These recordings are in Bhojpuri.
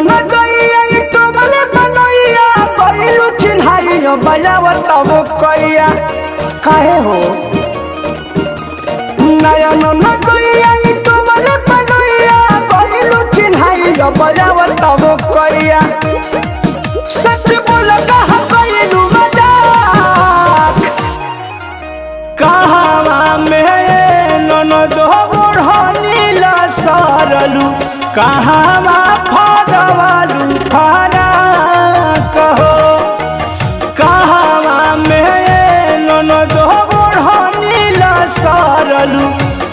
न गईया तो बले बनैया कइलू चिन्हाई बजावत वो कइया काहे हो नयन न गईया तो बले बनैया कइलू चिन्हाई बजावत वो कइया सच बोल कहा कइलू मजाक कहावा में ननद बुढ़नीला सरलू कहावा फरवालू फरा कहो कहावा में ननद बुढ़नीला सरलू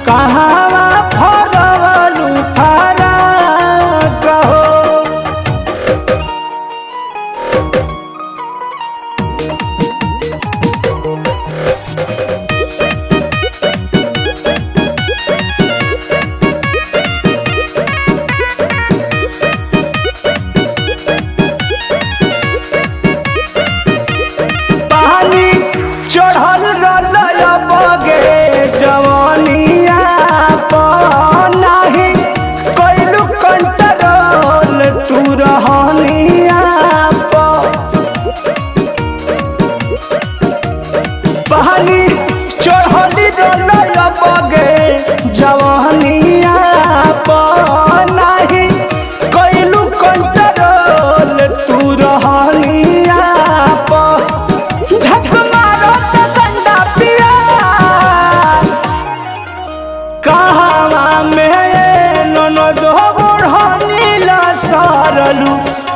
कहावा फरवालू फरा कहो। चढ़ल रलया बगे जवानिया नाही कैलू कंट्रोल तू रहनिया पानी चढ़ल रलया बगे जवानिया नाही कैलू कंट्रोल तू रहनिया कहावा में ननद बुढ़नीला सरलू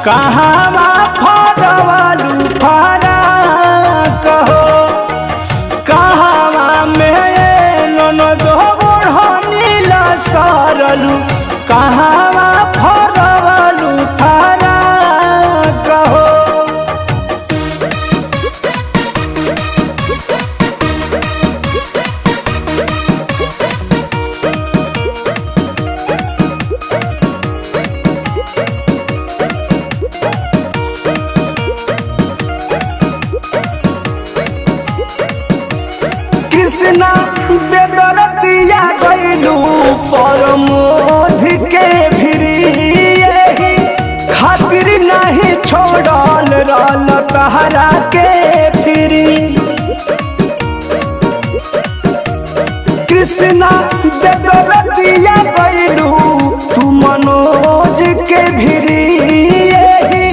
कहावा फरवालू फरा कहो कहावा में ननद बुढ़नीला सरलू कहावा फरवालू फरा कहो। कृष्णा बेदरतिया गइलू परमोध के भिरी यही खातिर नहीं छोड़ल रहल तहरा के फिरी कृष्णा बेदरतिया गइलू तू मनोज के भिरी यही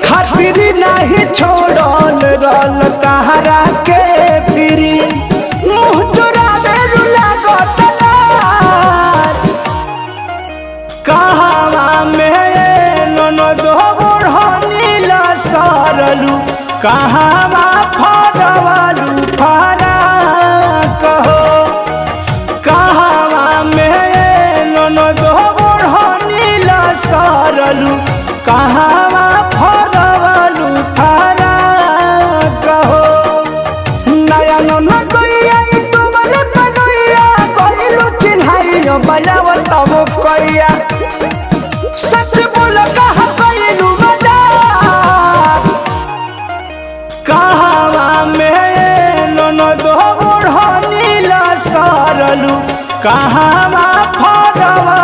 खातिर नहीं छोड़ल रहल तहरा के फिरी कहावा में ननद बुढ़नीला सरलू कहावा फरवालू फरा कहो कहावा में ननद बुढ़नीला सरलू कहावा फरवालू फरा कहो नयन न गईया तो बले बनैया कइलू चिन्हाई बजावत वो कइया सच बोल कहा कइलू मजाक कहावा में ननद बुढ़नीला सरलू कहावा फरवा